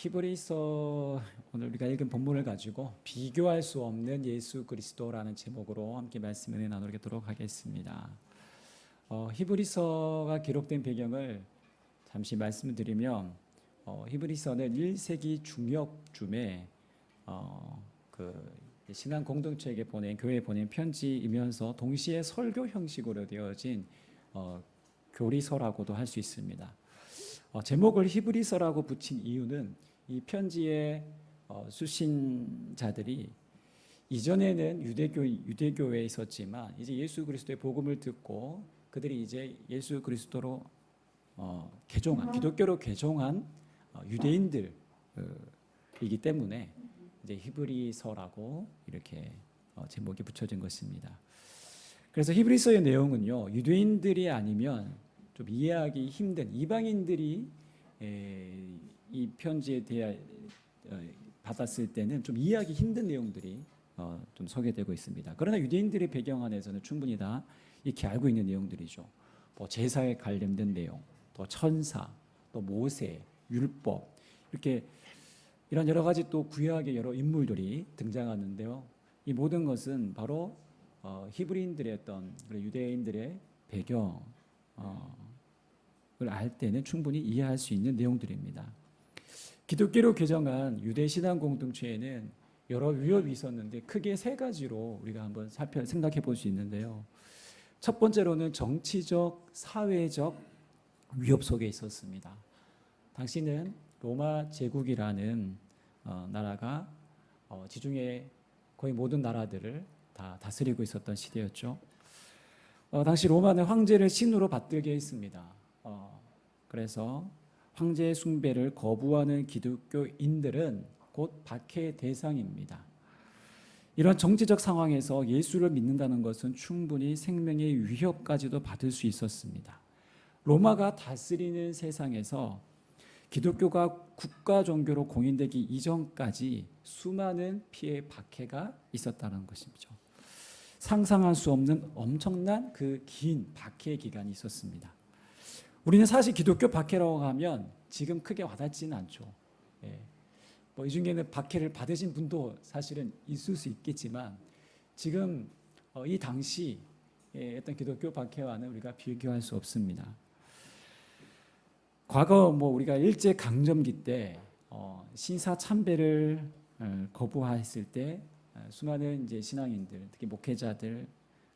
히브리서 오늘 우리가 읽은 본문을 가지고 비교할 수 없는 예수 그리스도라는 제목으로 함께 말씀을 나누도록 하겠습니다. 히브리서가 기록된 배경을 잠시 말씀을 드리면 히브리서는 1세기 중엽쯤에 그 신앙 공동체에게 보낸 교회에 보낸 편지이면서 동시에 설교 형식으로 되어진 교리서라고도 할 수 있습니다. 제목을 히브리서라고 붙인 이유는 이 편지의 수신자들이 이전에는 유대교회에 있었지만 이제 예수 그리스도의 복음을 듣고 그들이 이제 예수 그리스도로 개종한 기독교로 개종한 유대인들이기 때문에 이제 히브리서라고 이렇게 제목이 붙여진 것입니다. 그래서 히브리서의 내용은요, 유대인들이 아니면 좀 이해하기 힘든 이방인들이 이 편지에 대해 받았을 때는 좀 이해하기 힘든 내용들이 좀 소개되고 있습니다. 그러나 유대인들의 배경 안에서는 충분히 다 이렇게 알고 있는 내용들이죠. 뭐 제사에 관련된 내용, 또 천사, 또 모세, 율법 이렇게 이런 여러 가지 또 구약의 여러 인물들이 등장하는데요. 이 모든 것은 바로 히브리인들의 어떤 유대인들의 배경 알 때는 충분히 이해할 수 있는 내용들입니다. 기독교로 개정한 유대 신앙 공동체에는 여러 위협이 있었는데 크게 세 가지로 우리가 한번 생각해 볼 수 있는데요. 첫 번째로는 정치적, 사회적 위협 속에 있었습니다. 당시는 로마 제국이라는 나라가 지중해 거의 모든 나라들을 다 다스리고 있었던 시대였죠. 당시 로마는 황제를 신으로 받들게 했습니다. 그래서 황제 숭배를 거부하는 기독교인들은 곧 박해 대상입니다. 이런 정치적 상황에서 예수를 믿는다는 것은 충분히 생명의 위협까지도 받을 수 있었습니다. 로마가 다스리는 세상에서 기독교가 국가 종교로 공인되기 이전까지 수많은 피해 박해가 있었다는 것이죠. 상상할 수 없는 엄청난 그 긴 박해 기간이 있었습니다. 우리는 사실 기독교 박해라고 하면 지금 크게 와닿지는 않죠. 이 중에는 박해를 받으신 분도 사실은 있을 수 있겠지만 지금 이 당시 어떤 기독교 박해와는 우리가 비교할 수 없습니다. 과거 우리가 일제 강점기 때 신사 참배를 거부했을 때 수많은 이제 신앙인들, 특히 목회자들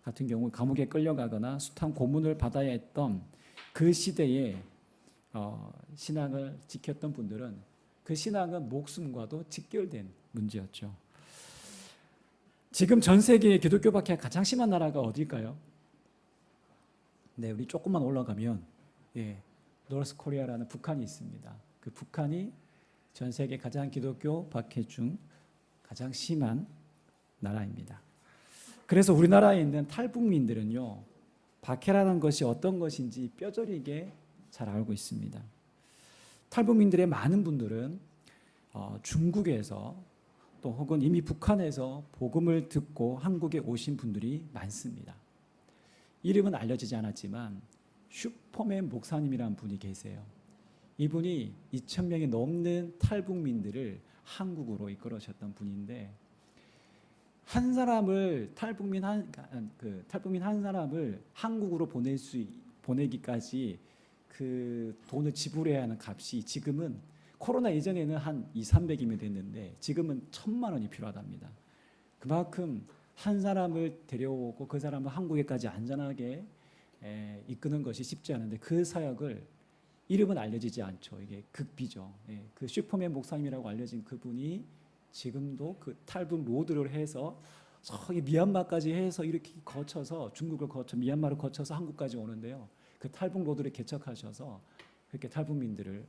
같은 경우 감옥에 끌려가거나 숱한 고문을 받아야 했던 그 시대에 신앙을 지켰던 분들은 그 신앙은 목숨과도 직결된 문제였죠. 지금 전 세계의 기독교 박해가 가장 심한 나라가 어딜까요? 네, 우리 조금만 올라가면 노스 코리아라는 북한이 있습니다. 그 북한이 전 세계 가장 기독교 박해 중 가장 심한 나라입니다. 그래서 우리나라에 있는 탈북민들은요, 박해라는 것이 어떤 것인지 뼈저리게 잘 알고 있습니다. 탈북민들의 많은 분들은 중국에서 또 혹은 이미 북한에서 복음을 듣고 한국에 오신 분들이 많습니다. 이름은 알려지지 않았지만 슈퍼맨 목사님이라는 분이 계세요. 이분이 2,000명이 넘는 탈북민들을 한국으로 이끌어셨던 분인데 한 사람을 탈북민 한 사람을 한국으로 보내기까지 그 돈을 지불해야 하는 값이 지금은 코로나 이전에는 한 200~300이면 됐는데 지금은 1,000만 원이 필요하답니다. 그만큼 한 사람을 데려오고 그 사람을 한국에까지 안전하게 이끄는 것이 쉽지 않은데 그 사역을 이름은 알려지지 않죠. 이게 극비죠. 그 슈퍼맨 목사님이라고 알려진 그분이 지금도 그 탈북 로드를 해서 저기 미얀마까지 해서 이렇게 거쳐서 중국을 거쳐 미얀마를 거쳐서 한국까지 오는데요. 그 탈북 로드를 개척하셔서 그렇게 탈북민들을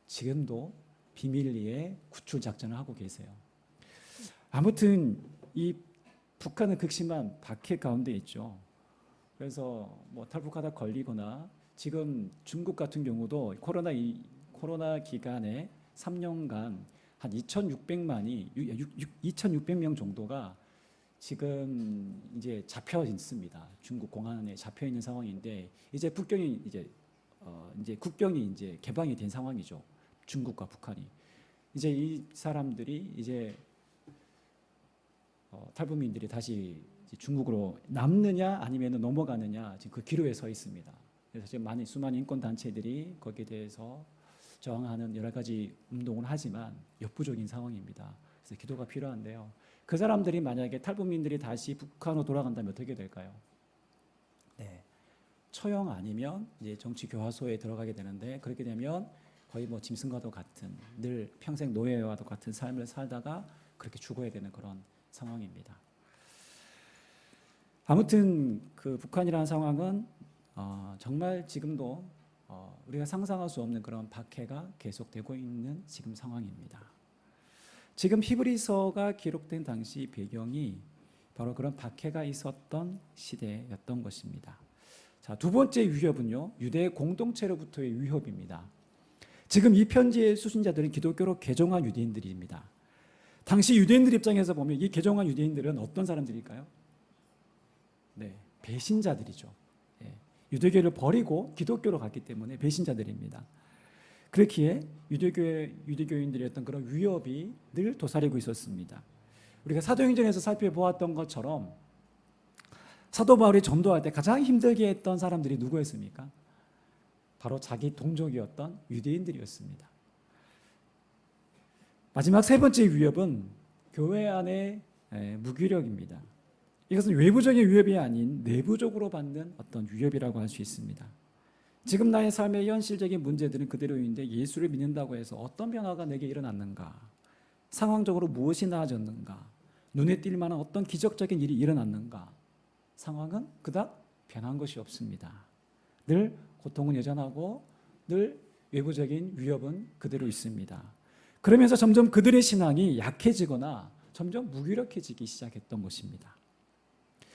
지금도 비밀리에 구출 작전을 하고 계세요. 아무튼 이 북한은 극심한 박해 가운데 있죠. 그래서 탈북하다 걸리거나 지금 중국 같은 경우도 코로나 기간에 3년간 한 2,600명 정도가 지금 이제 잡혀 있습니다. 중국 공안에 잡혀 있는 상황인데 이제 국경이 이제 개방이 된 상황이죠. 중국과 북한이 이제 이 사람들이 이제 탈북민들이 다시 중국으로 남느냐 아니면 넘어가느냐 지금 그 기로에 서 있습니다. 그래서 지금 수많은 인권 단체들이 거기에 대해서 저항하는 여러 가지 운동을 하지만 역부족인 상황입니다. 그래서 기도가 필요한데요. 그 사람들이 만약에 탈북민들이 다시 북한으로 돌아간다면 어떻게 될까요? 네, 처형 아니면 이제 정치 교화소에 들어가게 되는데 그렇게 되면 거의 뭐 짐승과도 같은 늘 평생 노예와도 같은 삶을 살다가 그렇게 죽어야 되는 그런 상황입니다. 아무튼 그 북한이라는 상황은 정말 지금도 우리가 상상할 수 없는 그런 박해가 계속되고 있는 지금 상황입니다. 지금 히브리서가 기록된 당시 배경이 바로 그런 박해가 있었던 시대였던 것입니다. 자, 두 번째 위협은요, 유대 공동체로부터의 위협입니다. 지금 이 편지의 수신자들은 기독교로 개종한 유대인들입니다. 당시 유대인들 입장에서 보면 이 개종한 유대인들은 어떤 사람들일까요? 네, 배신자들이죠. 예, 유대교를 버리고 기독교로 갔기 때문에 배신자들입니다. 그렇기에 유대교인들의 어떤 그런 위협이 늘 도사리고 있었습니다. 우리가 사도행전에서 살펴보았던 것처럼 사도 바울이 전도할 때 가장 힘들게 했던 사람들이 누구였습니까? 바로 자기 동족이었던 유대인들이었습니다. 마지막 세 번째 위협은 교회 안의 무기력입니다. 이것은 외부적인 위협이 아닌 내부적으로 받는 어떤 위협이라고 할 수 있습니다. 지금 나의 삶의 현실적인 문제들은 그대로인데 예수를 믿는다고 해서 어떤 변화가 내게 일어났는가? 상황적으로 무엇이 나아졌는가? 눈에 띌 만한 어떤 기적적인 일이 일어났는가? 상황은 그닥 변한 것이 없습니다. 늘 고통은 여전하고 늘 외부적인 위협은 그대로 있습니다. 그러면서 점점 그들의 신앙이 약해지거나 점점 무기력해지기 시작했던 것입니다.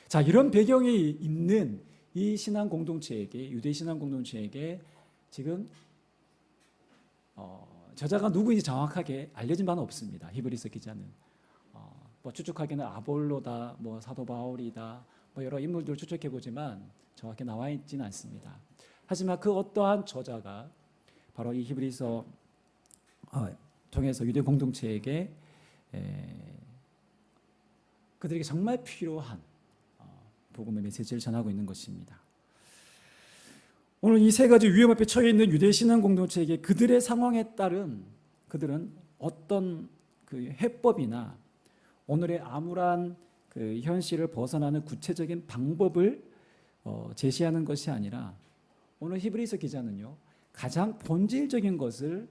자, 이런 배경이 있는 이 신앙 공동체에게, 유대 신앙 공동체에게 지금 저자가 누구인지 정확하게 알려진 바는 없습니다. 히브리서 기자는 뭐 추측하기는 아볼로다, 뭐 사도 바울이다, 뭐 여러 인물들을 추측해 보지만 정확히 나와 있지는 않습니다. 하지만 그 어떠한 저자가 바로 이 히브리서 통해서 유대 공동체에게 그들에게 정말 필요한 복음의 메시지를 전하고 있는 것입니다. 오늘 이 세 가지 위험 앞에 처해 있는 유대 신앙 공동체에게 그들의 상황에 따른 그들은 어떤 그 해법이나 오늘의 암울한 그 현실을 벗어나는 구체적인 방법을 제시하는 것이 아니라 오늘 히브리서 기자는요, 가장 본질적인 것을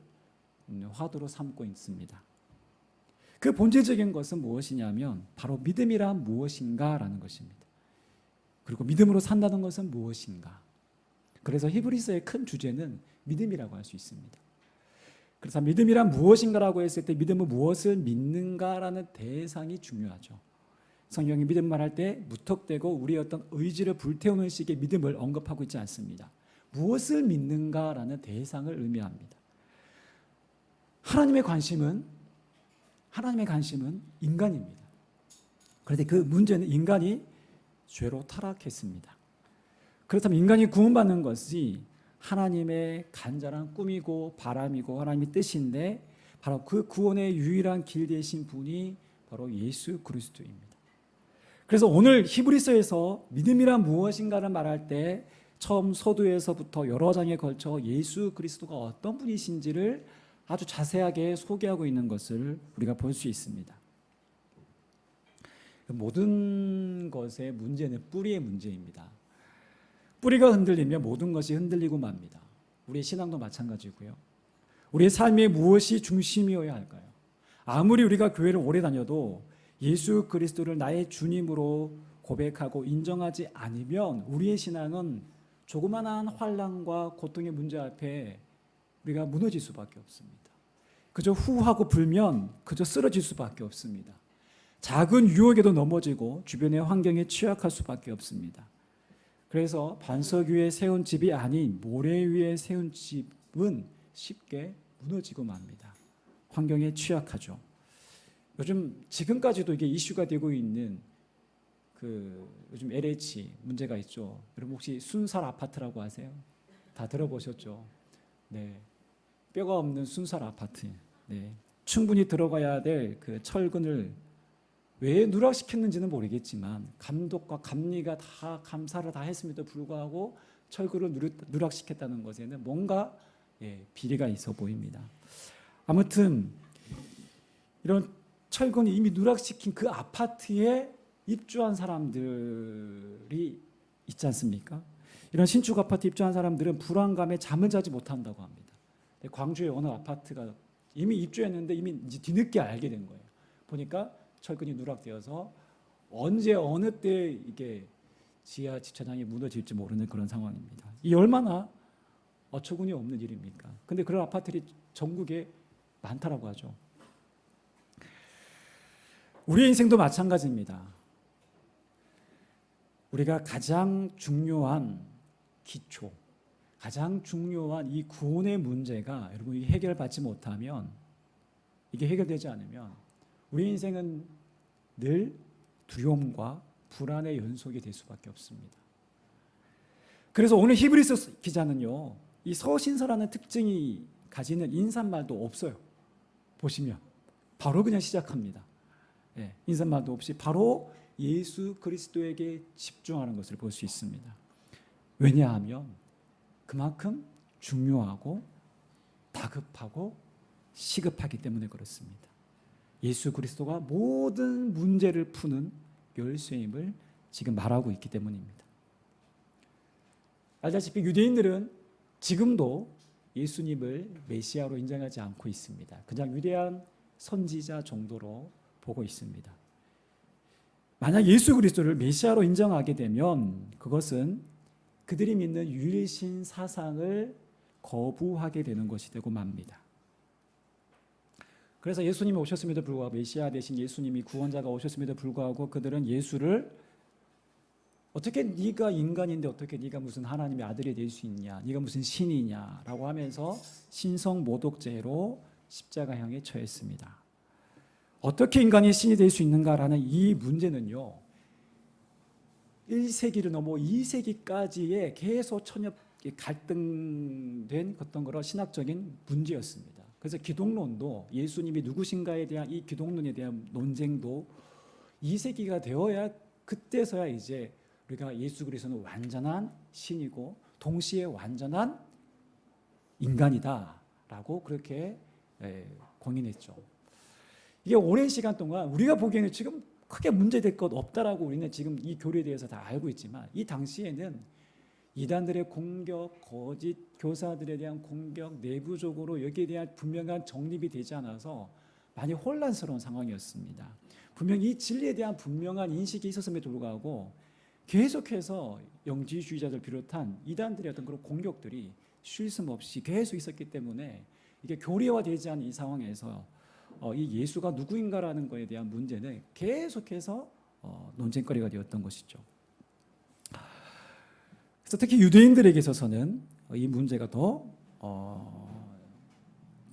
화두로 삼고 있습니다. 그 본질적인 것은 무엇이냐면 바로 믿음이란 무엇인가라는 것입니다. 그리고 믿음으로 산다는 것은 무엇인가? 그래서 히브리서의 큰 주제는 믿음이라고 할 수 있습니다. 그래서 믿음이란 무엇인가라고 했을 때 믿음은 무엇을 믿는가라는 대상이 중요하죠. 성경이 믿음 말할 때 무턱대고 우리의 어떤 의지를 불태우는 식의 믿음을 언급하고 있지 않습니다. 무엇을 믿는가라는 대상을 의미합니다. 하나님의 관심은 인간입니다. 그런데 그 문제는 인간이 죄로 타락했습니다. 그렇다면 인간이 구원받는 것이 하나님의 간절한 꿈이고 바람이고 하나님의 뜻인데 바로 그 구원의 유일한 길 되신 분이 바로 예수 그리스도입니다. 그래서 오늘 히브리서에서 믿음이란 무엇인가를 말할 때 처음 서두에서부터 여러 장에 걸쳐 예수 그리스도가 어떤 분이신지를 아주 자세하게 소개하고 있는 것을 우리가 볼 수 있습니다. 모든 것의 문제는 뿌리의 문제입니다. 뿌리가 흔들리면 모든 것이 흔들리고 맙니다. 우리의 신앙도 마찬가지고요. 우리의 삶에 무엇이 중심이어야 할까요? 아무리 우리가 교회를 오래 다녀도 예수 그리스도를 나의 주님으로 고백하고 인정하지 않으면 우리의 신앙은 조그마한 환난과 고통의 문제 앞에 우리가 무너질 수밖에 없습니다. 그저 후하고 불면 그저 쓰러질 수밖에 없습니다. 작은 유혹에도 넘어지고 주변의 환경에 취약할 수밖에 없습니다. 그래서 반석 위에 세운 집이 아닌 모래 위에 세운 집은 쉽게 무너지고 맙니다. 환경에 취약하죠. 요즘 지금까지도 이게 이슈가 되고 있는 요즘 LH 문제가 있죠. 여러분 혹시 순살 아파트라고 아세요? 다 들어보셨죠? 네, 뼈가 없는 순살 아파트. 네, 충분히 들어가야 될 그 철근을 왜 누락시켰는지는 모르겠지만 감독과 감리가 다 감사를 다 했음에도 불구하고 철근을 누락시켰다는 것에는 뭔가 비리가 있어 보입니다. 아무튼 이런 철근이 이미 누락시킨 그 아파트에 입주한 사람들이 있지 않습니까? 이런 신축 아파트 입주한 사람들은 불안감에 잠을 자지 못한다고 합니다. 광주의 어느 아파트가 이미 입주했는데 이미 뒤늦게 알게 된 거예요. 보니까 철근이 누락되어서 언제 어느 때 이게 지하 주차장이 무너질지 모르는 그런 상황입니다. 이 얼마나 어처구니 없는 일입니까? 근데 그런 아파트들이 전국에 많다라고 하죠. 우리의 인생도 마찬가지입니다. 우리가 가장 중요한 기초, 가장 중요한 이 구원의 문제가 여러분이 해결받지 못하면, 이게 해결되지 않으면 우리 인생은 늘 두려움과 불안의 연속이 될 수밖에 없습니다. 그래서 오늘 히브리서 기자는요, 이 서신서라는 특징이 가지는 인사말도 없어요. 보시면 바로 그냥 시작합니다. 인사말도 없이 바로 예수 그리스도에게 집중하는 것을 볼 수 있습니다. 왜냐하면 그만큼 중요하고 다급하고 시급하기 때문에 그렇습니다. 예수 그리스도가 모든 문제를 푸는 열쇠임을 지금 말하고 있기 때문입니다. 알다시피 유대인들은 지금도 예수님을 메시아로 인정하지 않고 있습니다. 그냥 위대한 선지자 정도로 보고 있습니다. 만약 예수 그리스도를 메시아로 인정하게 되면 그것은 그들이 믿는 유일신 사상을 거부하게 되는 것이 되고 맙니다. 그래서 예수님이 오셨음에도 불구하고, 메시아 대신 예수님이 구원자가 오셨음에도 불구하고 그들은 예수를 어떻게 네가 인간인데 어떻게 네가 무슨 하나님의 아들이 될 수 있냐, 네가 무슨 신이냐라고 하면서 신성모독죄로 십자가형에 처했습니다. 어떻게 인간이 신이 될 수 있는가라는 이 문제는요, 1세기를 넘어 2세기까지의 계속 천엽 갈등된 어떤 그런 신학적인 문제였습니다. 그래서 기독론도 예수님이 누구신가에 대한 이 기독론에 대한 논쟁도 2세기가 되어야, 그때서야 이제 우리가 예수 그리스도는 완전한 신이고 동시에 완전한 인간이다라고 그렇게 공인했죠. 이게 오랜 시간 동안 우리가 보기에는 지금 크게 문제될 것 없다라고 우리는 지금 이 교리에 대해서 다 알고 있지만, 이 당시에는 이단들의 공격, 거짓 교사들에 대한 공격, 내부적으로 여기에 대한 분명한 정립이 되지 않아서 많이 혼란스러운 상황이었습니다. 분명히 이 진리에 대한 분명한 인식이 있었음에도 불구하고 계속해서 영지주의자들 비롯한 이단들의 어떤 그런 공격들이 쉴 새 없이 계속 있었기 때문에 이게 교리화되지 않은 이 상황에서 이 예수가 누구인가라는 것에 대한 문제는 계속해서 논쟁거리가 되었던 것이죠. 그래서 특히 유대인들에게 있어서는 이 문제가 더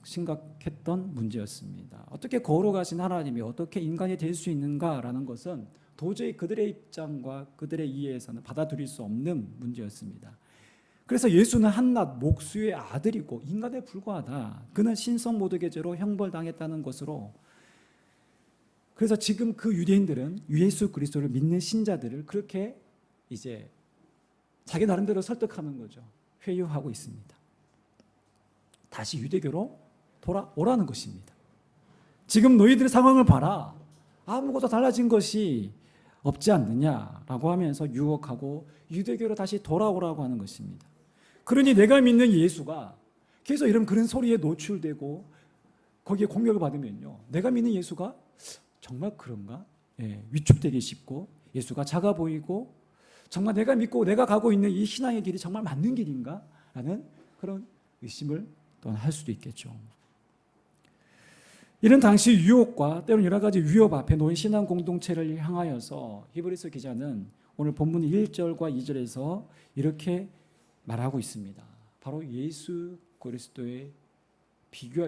심각했던 문제였습니다. 어떻게 거룩하신 하나님이 어떻게 인간이 될 수 있는가라는 것은 도저히 그들의 입장과 그들의 이해에서는 받아들일 수 없는 문제였습니다. 그래서 예수는 한낱 목수의 아들이고 인간에 불과하다, 그는 신성모독의 죄로 형벌당했다는 것으로, 그래서 지금 그 유대인들은 예수 그리스도를 믿는 신자들을 그렇게 이제 자기 나름대로 설득하는 거죠. 회유하고 있습니다. 다시 유대교로 돌아오라는 것입니다. 지금 너희들의 상황을 봐라, 아무것도 달라진 것이 없지 않느냐라고 하면서 유혹하고 유대교로 다시 돌아오라고 하는 것입니다. 그러니 내가 믿는 예수가 계속 이런 그런 소리에 노출되고 거기에 공격을 받으면요, 내가 믿는 예수가 정말 그런가? 위축되기 쉽고, 예수가 작아 보이고, 정말 내가 믿고 내가 가고 있는 이 신앙의 길이 정말 맞는 길인가? 라는 그런 의심을 또한 할 수도 있겠죠. 이런 당시 유혹과 때로는 여러 가지 위협 앞에 놓인 신앙 공동체를 향하여서 히브리서 기자는 오늘 본문 1절과 2절에서 이렇게 말하고 있습니다. 바로 예수 그리스도의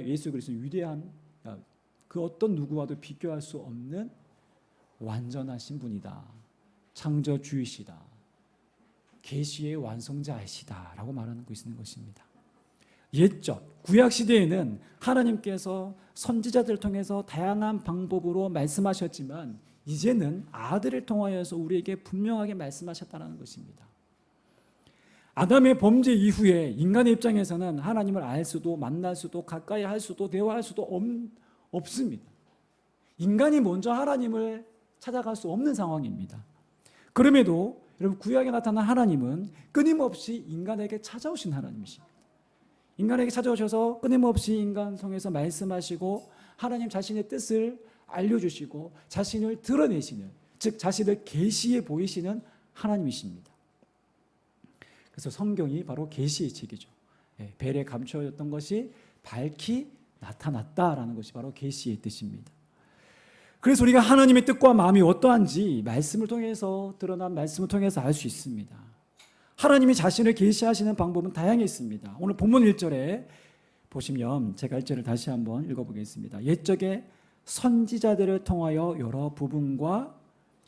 예수 그리스도의 위대한, 그 어떤 누구와도 비교할 수 없는 완전하신 분이다, 창조주이시다, 계시의 완성자이시다라고 말하는 것입니다. 옛적 구약 시대에는 하나님께서 선지자들을 통해서 다양한 방법으로 말씀하셨지만 이제는 아들을 통하여서 우리에게 분명하게 말씀하셨다는 것입니다. 아담의 범죄 이후에 인간의 입장에서는 하나님을 알 수도 만날 수도 가까이 할 수도 대화할 수도 없습니다. 인간이 먼저 하나님을 찾아갈 수 없는 상황입니다. 그럼에도 여러분 구약에 나타난 하나님은 끊임없이 인간에게 찾아오신 하나님이십니다. 인간에게 찾아오셔서 끊임없이 인간 통해서 말씀하시고 하나님 자신의 뜻을 알려주시고 자신을 드러내시는, 즉 자신을 계시해 보이시는 하나님이십니다. 그래서 성경이 바로 계시의 책이죠. 벨에 감춰졌던 것이 밝히 나타났다라는 것이 바로 계시의 뜻입니다. 그래서 우리가 하나님의 뜻과 마음이 어떠한지 말씀을 통해서 드러난 말씀을 통해서 알 수 있습니다. 하나님이 자신을 계시하시는 방법은 다양했습니다. 오늘 본문 1절에 보시면 제가 1절을 다시 한번 읽어보겠습니다. 옛적에 선지자들을 통하여 여러 부분과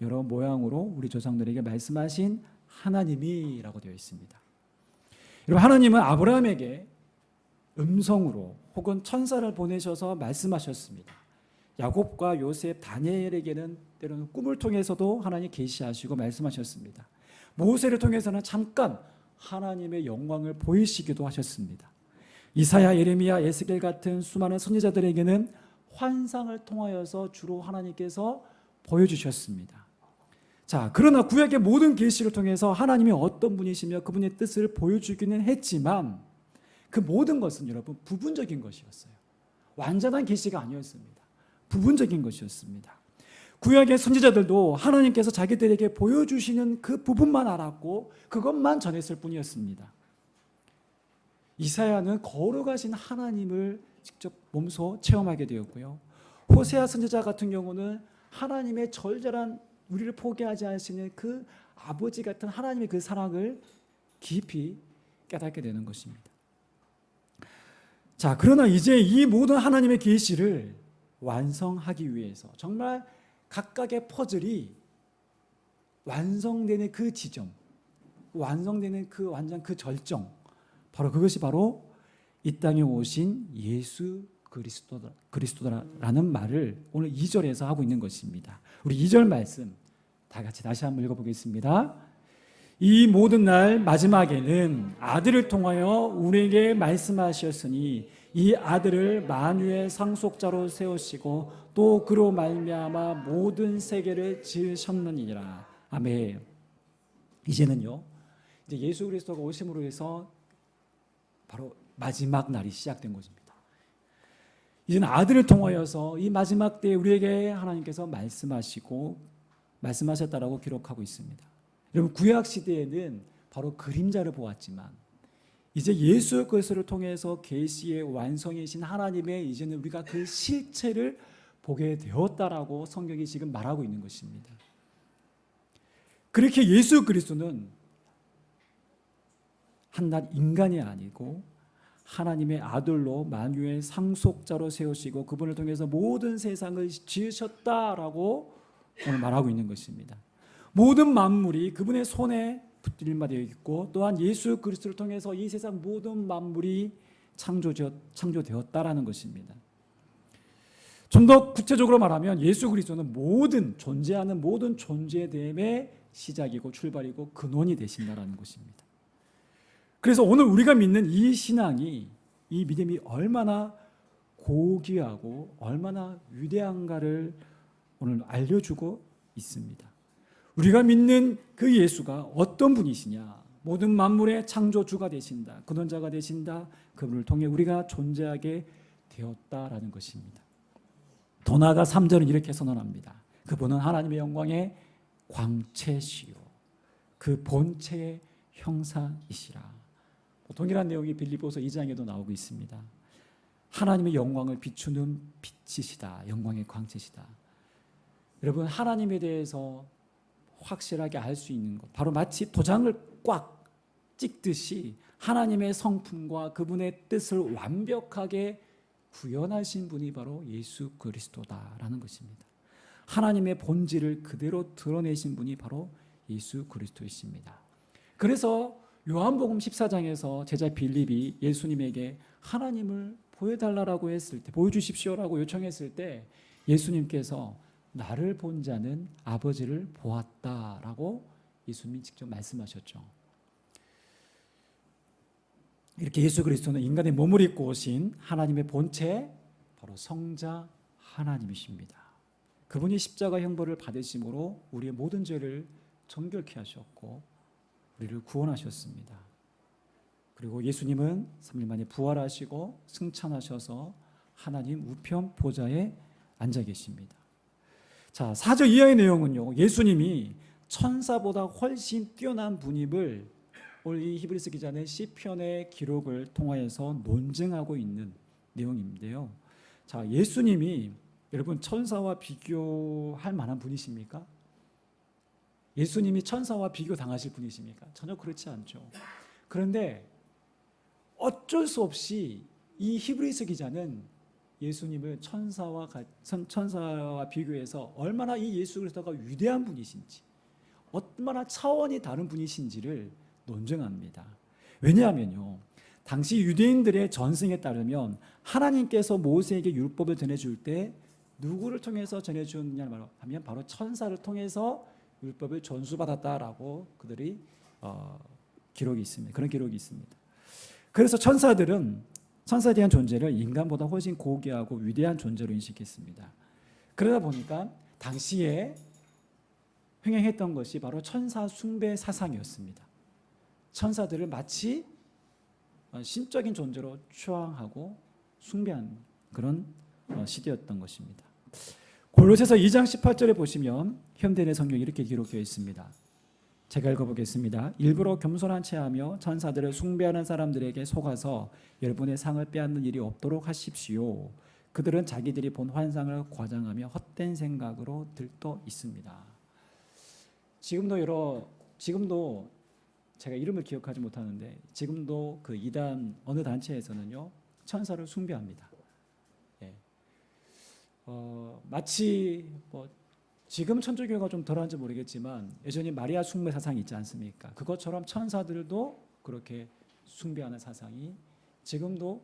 여러 모양으로 우리 조상들에게 말씀하신 하나님이라고 되어 있습니다. 여러분, 하나님은 아브라함에게 음성으로 혹은 천사를 보내셔서 말씀하셨습니다. 야곱과 요셉, 다니엘에게는 때로는 꿈을 통해서도 하나님 계시하시고 말씀하셨습니다. 모세를 통해서는 잠깐 하나님의 영광을 보이시기도 하셨습니다. 이사야, 예레미야, 에스겔 같은 수많은 선지자들에게는 환상을 통하여서 주로 하나님께서 보여주셨습니다. 자, 그러나 구약의 모든 계시를 통해서 하나님이 어떤 분이시며 그분의 뜻을 보여주기는 했지만 그 모든 것은 여러분 부분적인 것이었어요. 완전한 계시가 아니었습니다. 부분적인 것이었습니다. 구약의 선지자들도 하나님께서 자기들에게 보여주시는 그 부분만 알았고 그것만 전했을 뿐이었습니다. 이사야는 거룩하신 하나님을 직접 몸소 체험하게 되었고요. 호세아 선지자 같은 경우는 하나님의 절절한 우리를 포기하지 않으시는 그 아버지 같은 하나님의 그 사랑을 깊이 깨닫게 되는 것입니다. 자, 그러나 이제 이 모든 하나님의 계시를 완성하기 위해서 정말 각각의 퍼즐이 완성되는 그 지점, 완성되는 그 완전 그 절정, 바로 그것이 바로 이 땅에 오신 예수 그리스도라는 말을 오늘 2절에서 하고 있는 것입니다. 우리 2절 말씀 다 같이 다시 한번 읽어보겠습니다. 이 모든 날 마지막에는 아들을 통하여 우리에게 말씀하셨으니 이 아들을 만유의 상속자로 세우시고 또 그로 말미암아 모든 세계를 지으셨느니라. 아멘. 이제는요, 이제 예수 그리스도가 오심으로 해서 바로 마지막 날이 시작된 것입니다. 이제는 아들을 통하여서 이 마지막 때에 우리에게 하나님께서 말씀하셨다라고 기록하고 있습니다. 여러분, 구약 시대에는 바로 그림자를 보았지만 이제 예수 그리스도를 통해서 계시의 완성이신 하나님의 이제는 우리가 그 실체를 보게 되었다라고 성경이 지금 말하고 있는 것입니다. 그렇게 예수 그리스도는 한낱 인간이 아니고 하나님의 아들로 만유의 상속자로 세우시고 그분을 통해서 모든 세상을 지으셨다라고 오늘 말하고 있는 것입니다. 모든 만물이 그분의 손에 붙들림 바 되어 있고 또한 예수 그리스도를 통해서 이 세상 모든 만물이 창조되었다라는 것입니다. 좀 더 구체적으로 말하면 예수 그리스도는 모든 존재하는 모든 존재됨의 시작이고 출발이고 근원이 되신다라는 것입니다. 그래서 오늘 우리가 믿는 이 신앙이, 이 믿음이 얼마나 고귀하고 얼마나 위대한가를 오늘 알려주고 있습니다. 우리가 믿는 그 예수가 어떤 분이시냐, 모든 만물의 창조주가 되신다, 근원자가 되신다, 그분을 통해 우리가 존재하게 되었다라는 것입니다. 더 나아가 3절은 이렇게 선언합니다. 그분은 하나님의 영광의 광채시요 그 본체의 형상이시라. 동일한 내용이 빌립보서 2장에도 나오고 있습니다. 하나님의 영광을 비추는 빛이시다, 영광의 광채시다. 여러분, 하나님에 대해서 확실하게 알 수 있는 것, 바로 마치 도장을 꽉 찍듯이 하나님의 성품과 그분의 뜻을 완벽하게 구현하신 분이 바로 예수 그리스도다라는 것입니다. 하나님의 본질을 그대로 드러내신 분이 바로 예수 그리스도이십니다. 그래서 요한복음 14장에서 제자 빌립이 예수님에게 하나님을 보여달라고 했을 때, 보여주십시오라고 요청했을 때 예수님께서 나를 본 자는 아버지를 보았다라고 예수님이 직접 말씀하셨죠. 이렇게 예수 그리스도는 인간의 몸을 입고 오신 하나님의 본체, 바로 성자 하나님이십니다. 그분이 십자가 형벌을 받으심으로 우리의 모든 죄를 정결케 하셨고 우리를 구원하셨습니다. 그리고 예수님은 3일 만에 부활하시고 승천하셔서 하나님 우편 보좌에 앉아 계십니다. 자, 4절 이하의 내용은요, 예수님이 천사보다 훨씬 뛰어난 분임을 오늘 이 히브리서 기자는 시편의 기록을 통하여서 논증하고 있는 내용인데요. 자, 예수님이 여러분 천사와 비교할 만한 분이십니까? 예수님이 천사와 비교 당하실 분이십니까? 전혀 그렇지 않죠. 그런데 어쩔 수 없이 이 히브리서 기자는 예수님을 천사와 비교해서 얼마나 이 예수 그리스도가 위대한 분이신지, 얼마나 차원이 다른 분이신지를 논증합니다. 왜냐하면요, 당시 유대인들의 전승에 따르면 하나님께서 모세에게 율법을 전해줄 때 누구를 통해서 전해주느냐 하면 바로 천사를 통해서 율법을 전수받았다라고 그들이 기록이 있습니다. 그런 기록이 있습니다. 그래서 천사에 대한 존재를 인간보다 훨씬 고귀하고 위대한 존재로 인식했습니다. 그러다 보니까 당시에 횡행했던 것이 바로 천사 숭배 사상이었습니다. 천사들을 마치 신적인 존재로 추앙하고 숭배한 그런 시대였던 것입니다. 골로새서 2장 18절에 보시면 현대인의 성경이 이렇게 기록되어 있습니다. 제가 읽어보겠습니다. 일부러 겸손한 체하며 천사들을 숭배하는 사람들에게 속아서 여러분의 상을 빼앗는 일이 없도록 하십시오. 그들은 자기들이 본 환상을 과장하며 헛된 생각으로 들떠 있습니다. 지금도 제가 이름을 기억하지 못하는데 지금도 그 이단 어느 단체에서는요 천사를 숭배합니다. 예. 마치 지금 천주교가 좀 덜한지 모르겠지만 여전히 마리아 숭배 사상이 있지 않습니까? 그것처럼 천사들도 그렇게 숭배하는 사상이 지금도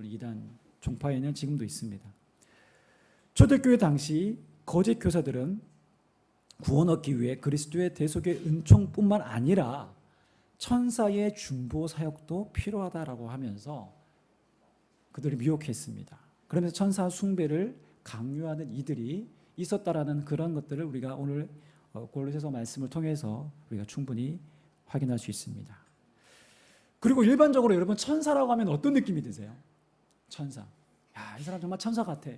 이단 종파에는 지금도 있습니다. 초대교회 당시 거짓 교사들은 구원 얻기 위해 그리스도의 대속의 은총뿐만 아니라 천사의 중보 사역도 필요하다라고 하면서 그들을 미혹했습니다. 그러면서 천사 숭배를 강요하는 이들이 있었다라는 그런 것들을 우리가 오늘 골로새서 말씀을 통해서 우리가 충분히 확인할 수 있습니다. 그리고 일반적으로 여러분 천사라고 하면 어떤 느낌이 드세요? 천사. 야, 이 사람 정말 천사 같아.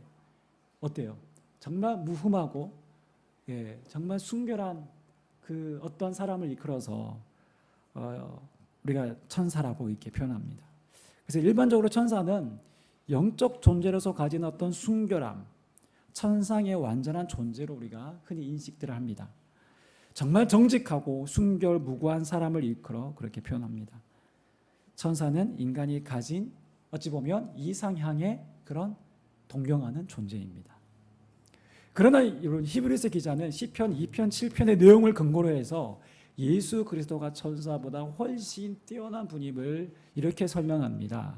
어때요? 정말 무흠하고 정말 순결한 그 어떤 사람을 이끌어서 우리가 천사라고 이렇게 표현합니다. 그래서 일반적으로 천사는 영적 존재로서 가진 어떤 순결함, 천상의 완전한 존재로 우리가 흔히 인식들을 합니다. 정말 정직하고 순결 무고한 사람을 일컬어 그렇게 표현합니다. 천사는 인간이 가진 어찌 보면 이상향의 그런 동경하는 존재입니다. 그러나 이런 히브리서 기자는 시편 2편 7편의 내용을 근거로 해서 예수 그리스도가 천사보다 훨씬 뛰어난 분임을 이렇게 설명합니다.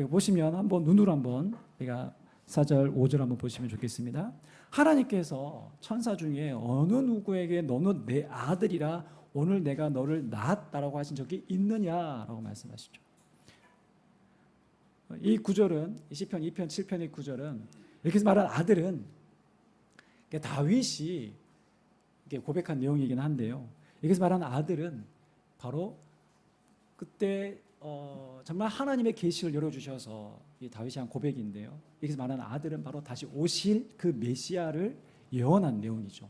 보시면 한번 눈으로 한번 우리가 4절 5절 한번 보시면 좋겠습니다. 하나님께서 천사 중에 어느 누구에게 너는 내 아들이라 오늘 내가 너를 낳았다라고 하신 적이 있느냐라고 말씀하시죠. 이 구절은 시편 2편 7편의 구절은 이렇게 말한 아들은 다윗이 고백한 내용이긴 한데요. 여기서 말하는 아들은 바로 그때 정말 하나님의 계시를 열어주셔서 이 다윗이 한 고백인데요. 여기서 말하는 아들은 바로 다시 오실 그 메시아를 예언한 내용이죠.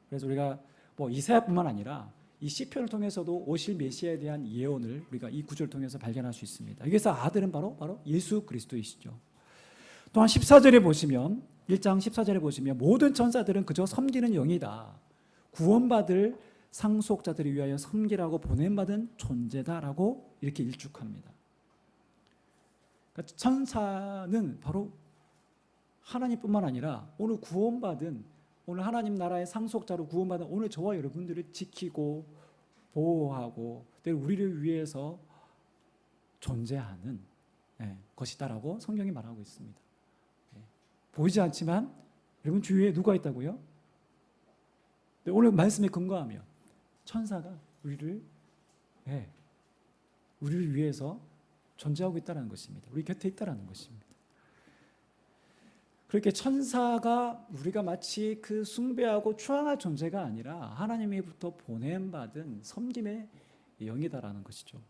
그래서 우리가 이사야뿐만 아니라 이 시편을 통해서도 오실 메시아에 대한 예언을 우리가 이 구절을 통해서 발견할 수 있습니다. 여기서 아들은 바로 예수 그리스도이시죠. 또한 14절에 보시면 1장 14절에 보시면 모든 천사들은 그저 섬기는 영이다. 구원받을 상속자들을 위하여 섬기라고 보냄받은 존재다라고 이렇게 일축합니다. 그러니까 천사는 바로 하나님뿐만 아니라 오늘 하나님 나라의 상속자로 구원받은 오늘 저와 여러분들을 지키고 보호하고 때로 우리를 위해서 존재하는 것이다라고 성경이 말하고 있습니다. 보이지 않지만 여러분 주위에 누가 있다고요? 오늘 말씀에 근거하며 천사가 우리를 위해서 존재하고 있다는 것입니다. 우리 곁에 있다는 것입니다. 그렇게 천사가 우리가 마치 그 숭배하고 추앙할 존재가 아니라 하나님으로부터 보냄받은 섬김의 영이다라는 것이죠.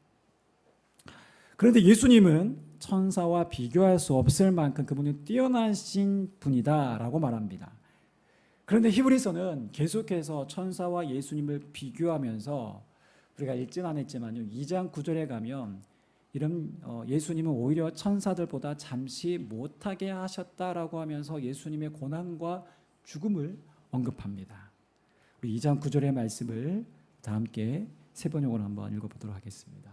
그런데 예수님은 천사와 비교할 수 없을 만큼 그분은 뛰어나신 분이다라고 말합니다. 그런데 히브리서는 계속해서 천사와 예수님을 비교하면서 우리가 읽진 않았지만요, 2장 9절에 가면 이런 예수님은 오히려 천사들보다 잠시 못하게 하셨다라고 하면서 예수님의 고난과 죽음을 언급합니다. 우리 2장 9절의 말씀을 다 함께 세 번역으로 한번 읽어보도록 하겠습니다.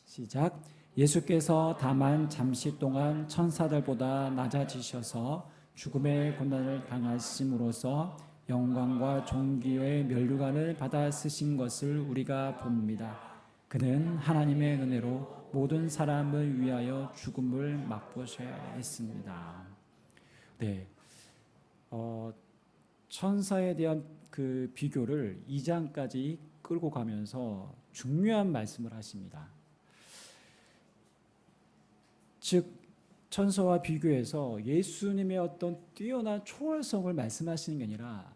시작. 예수께서 다만 잠시 동안 천사들보다 낮아지셔서 죽음의 고난을 당하심으로써 영광과 존귀의 면류관을 받아 쓰신 것을 우리가 봅니다. 그는 하나님의 은혜로 모든 사람을 위하여 죽음을 맛보셔야 했습니다. 네, 천사에 대한 그 비교를 2장까지 끌고 가면서 중요한 말씀을 하십니다. 즉 천사와 비교해서 예수님의 어떤 뛰어난 초월성을 말씀하시는 게 아니라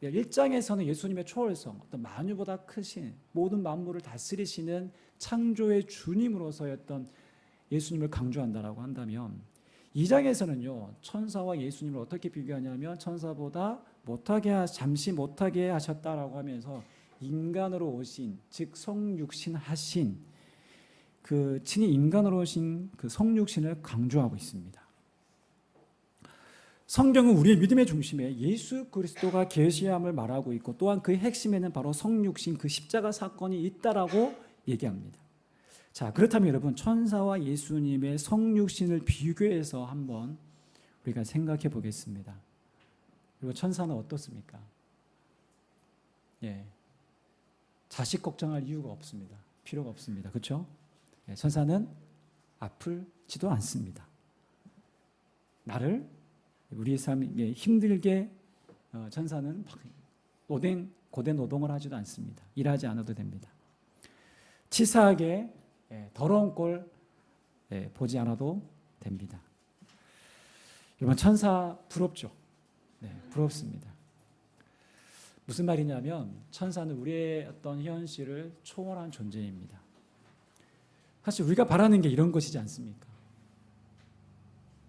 1장에서는 예수님의 초월성, 어떤 만유보다 크신 모든 만물을 다스리시는 창조의 주님으로서의 어떤 예수님을 강조한다라고 한다면 2장에서는요 천사와 예수님을 어떻게 비교하냐면 천사보다 잠시 못하게 하셨다라고 하면서 인간으로 오신, 즉 성육신 하신 그 친히 인간으로 오신 그 성육신을 강조하고 있습니다. 성경은 우리의 믿음의 중심에 예수 그리스도가 계시함을 말하고 있고 또한 그 핵심에는 바로 성육신 그 십자가 사건이 있다라고 얘기합니다. 자, 그렇다면 여러분 천사와 예수님의 성육신을 비교해서 한번 우리가 생각해 보겠습니다. 그리고 천사는 어떻습니까? 자식 걱정할 이유가 없습니다. 필요가 없습니다. 그렇죠? 천사는 아플지도 않습니다. 나를 우리의 삶에 힘들게 천사는 고된 노동을 하지도 않습니다. 일하지 않아도 됩니다. 치사하게 더러운 꼴 보지 않아도 됩니다. 여러분 천사 부럽죠? 부럽습니다. 무슨 말이냐면 천사는 우리의 어떤 현실을 초월한 존재입니다. 사실 우리가 바라는 게 이런 것이지 않습니까?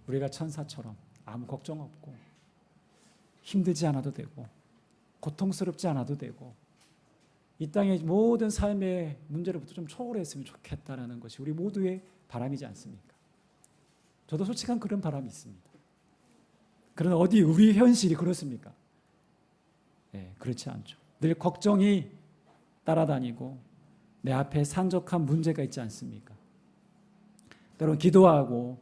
우리가 천사처럼 아무 걱정 없고 힘들지 않아도 되고 고통스럽지 않아도 되고 이 땅의 모든 삶의 문제로부터 좀 초월했으면 좋겠다라는 것이 우리 모두의 바람이지 않습니까? 저도 솔직한 그런 바람이 있습니다. 그러나 어디 우리 현실이 그렇습니까? 그렇지 않죠. 늘 걱정이 따라다니고 내 앞에 산적한 문제가 있지 않습니까? 때론 기도하고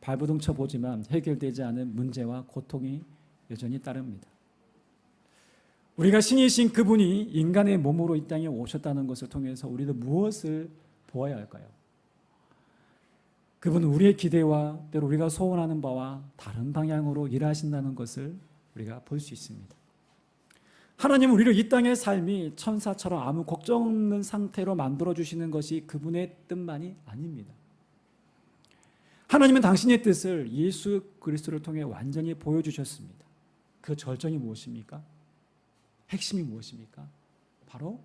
발버둥쳐 보지만 해결되지 않은 문제와 고통이 여전히 따릅니다. 우리가 신이신 그분이 인간의 몸으로 이 땅에 오셨다는 것을 통해서 우리도 무엇을 보아야 할까요? 그분은 우리의 기대와 때로 우리가 소원하는 바와 다른 방향으로 일하신다는 것을 우리가 볼 수 있습니다. 하나님은 우리를 이 땅의 삶이 천사처럼 아무 걱정 없는 상태로 만들어주시는 것이 그분의 뜻만이 아닙니다. 하나님은 당신의 뜻을 예수 그리스도를 통해 완전히 보여주셨습니다. 그 절정이 무엇입니까? 핵심이 무엇입니까? 바로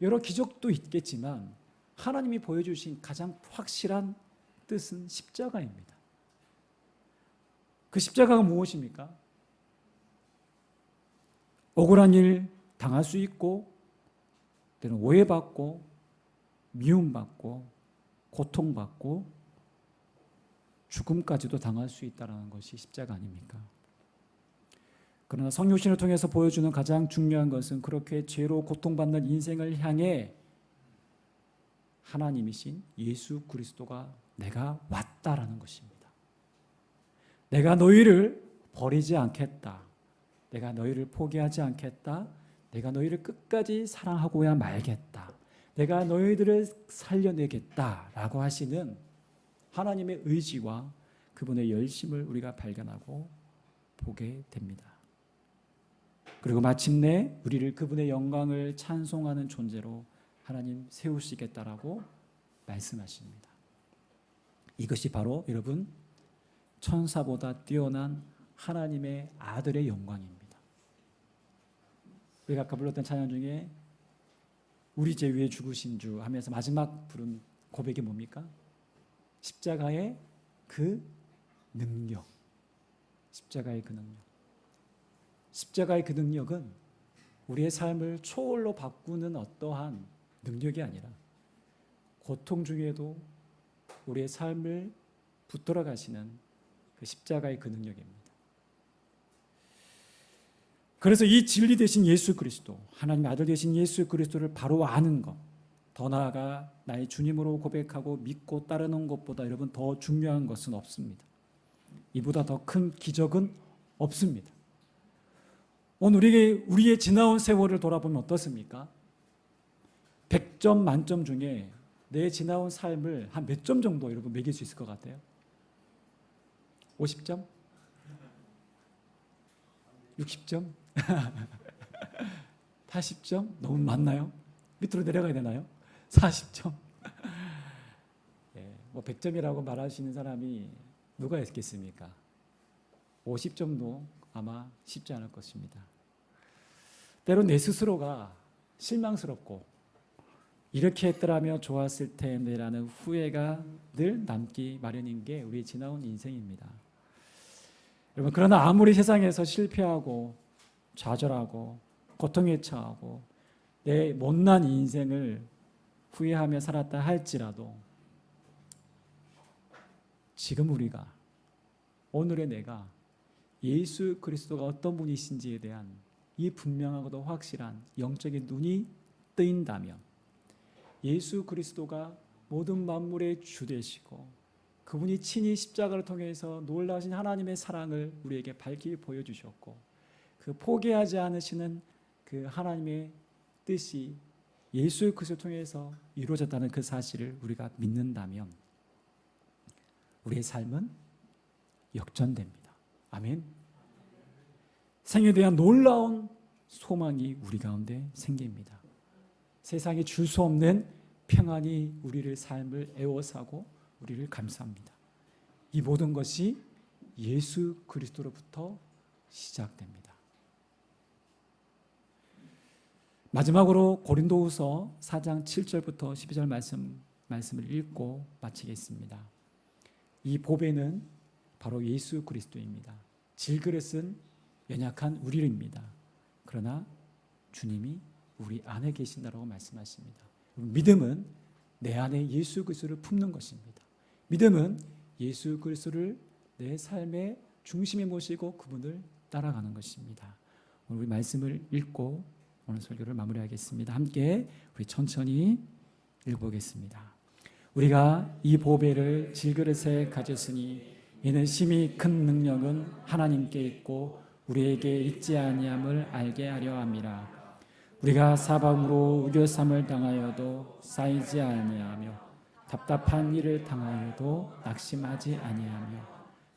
여러 기적도 있겠지만 하나님이 보여주신 가장 확실한 뜻은 십자가입니다. 그 십자가가 무엇입니까? 억울한 일 당할 수 있고 때는 오해받고 미움받고 고통받고 죽음까지도 당할 수 있다는 것이 십자가 아닙니까? 그러나 성육신을 통해서 보여주는 가장 중요한 것은 그렇게 죄로 고통받는 인생을 향해 하나님이신 예수 그리스도가 내가 왔다라는 것입니다. 내가 너희를 버리지 않겠다. 내가 너희를 포기하지 않겠다. 내가 너희를 끝까지 사랑하고야 말겠다. 내가 너희들을 살려내겠다라고 하시는 하나님의 의지와 그분의 열심을 우리가 발견하고 보게 됩니다. 그리고 마침내 우리를 그분의 영광을 찬송하는 존재로 하나님 세우시겠다라고 말씀하십니다. 이것이 바로 여러분 천사보다 뛰어난 하나님의 아들의 영광입니다. 우리가 아까 불렀던 찬양 중에 우리 죄 위에 죽으신 주 하면서 마지막 부른 고백이 뭡니까? 십자가의 그 능력. 십자가의 그 능력. 십자가의 그 능력은 우리의 삶을 초월로 바꾸는 어떠한 능력이 아니라 고통 중에도 우리의 삶을 붙들어 가시는 그 십자가의 그 능력입니다. 그래서 이 진리 되신 예수 그리스도, 하나님의 아들 되신 예수 그리스도를 바로 아는 것, 더 나아가 나의 주님으로 고백하고 믿고 따르는 것보다 여러분 더 중요한 것은 없습니다. 이보다 더 큰 기적은 없습니다. 오늘 우리의 지나온 세월을 돌아보면 어떻습니까? 100점 만점 중에 내 지나온 삶을 한 몇 점 정도 여러분 매길 수 있을 것 같아요? 50점? 60점? 80점? 너무 많나요? 밑으로 내려가야 되나요? 40점? 예, 뭐 100점이라고 말하시는 사람이 누가 있겠습니까? 50점도 아마 쉽지 않을 것입니다. 때론 내 스스로가 실망스럽고 이렇게 했더라면 좋았을 텐데라는 후회가 늘 남기 마련인 게 우리 지나온 인생입니다. 여러분, 그러나 아무리 세상에서 실패하고 좌절하고 고통에 처하고 내 못난 인생을 후회하며 살았다 할지라도 지금 우리가 오늘의 내가 예수 그리스도가 어떤 분이신지에 대한 이 분명하고도 확실한 영적인 눈이 뜨인다면 예수 그리스도가 모든 만물의 주 되시고 그분이 친히 십자가를 통해서 놀라우신 하나님의 사랑을 우리에게 밝히 보여주셨고 그 포기하지 않으시는 그 하나님의 뜻이 예수 그리스도를 통해서 이루어졌다는 그 사실을 우리가 믿는다면 우리의 삶은 역전됩니다. 아멘. 생에 대한 놀라운 소망이 우리 가운데 생깁니다. 세상에 줄 수 없는 평안이 우리를 삶을 에워싸고 우리를 감쌉니다. 이 모든 것이 예수 그리스도로부터 시작됩니다. 마지막으로 고린도후서 4장 7절부터 12절 말씀을 읽고 마치겠습니다. 이 보배는 바로 예수 그리스도입니다. 질그릇은 연약한 우리입니다. 그러나 주님이 우리 안에 계신다라고 말씀하십니다. 믿음은 내 안에 예수 그리스도를 품는 것입니다. 믿음은 예수 그리스도를 내 삶의 중심에 모시고 그분을 따라가는 것입니다. 오늘 우리 말씀을 읽고 오늘 설교를 마무리하겠습니다. 함께 우리 천천히 읽어보겠습니다. 우리가 이 보배를 질그릇에 가졌으니 이는 심히 큰 능력은 하나님께 있고 우리에게 있지 아니함을 알게 하려 함이라. 우리가 사방으로 우겨쌈을 당하여도 쌓이지 아니하며 답답한 일을 당하여도 낙심하지 아니하며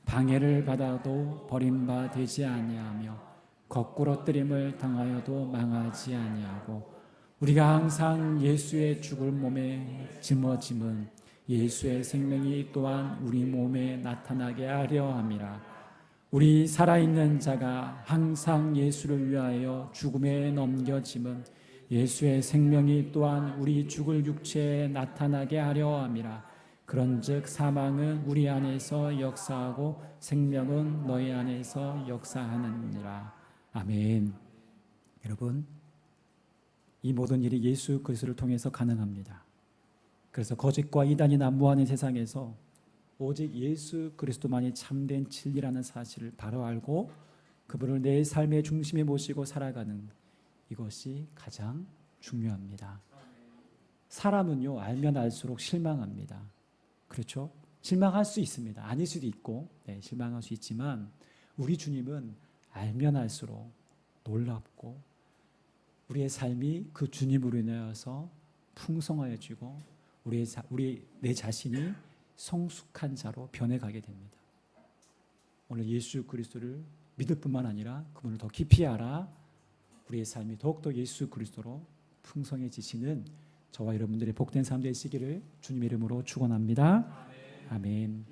방해를 받아도 버림바 되지 아니하며 거꾸로 뜨림을 당하여도 망하지 아니하고 우리가 항상 예수의 죽을 몸에 짊어짐은 예수의 생명이 또한 우리 몸에 나타나게 하려 함이라. 우리 살아있는 자가 항상 예수를 위하여 죽음에 넘겨짐은 예수의 생명이 또한 우리 죽을 육체에 나타나게 하려 함이라. 그런즉 사망은 우리 안에서 역사하고 생명은 너희 안에서 역사하느니라. 아멘. 여러분, 이 모든 일이 예수 그리스도를 통해서 가능합니다. 그래서 거짓과 이단이 난무하는 세상에서 오직 예수 그리스도만이 참된 진리라는 사실을 바로 알고 그분을 내 삶의 중심에 모시고 살아가는 이것이 가장 중요합니다. 사람은요, 알면 알수록 실망합니다. 그렇죠? 실망할 수 있습니다. 아닐 수도 있고, 실망할 수 있지만 우리 주님은 알면 알수록 놀랍고 우리의 삶이 그 주님으로 인하여서 풍성하여지고 내 자신이 성숙한 자로 변해가게 됩니다. 오늘 예수 그리스도를 믿을 뿐만 아니라 그분을 더 깊이 알아 우리의 삶이 더욱더 예수 그리스도로 풍성해지시는 저와 여러분들의 복된 삶 되시기를 주님의 이름으로 축원합니다. 아멘.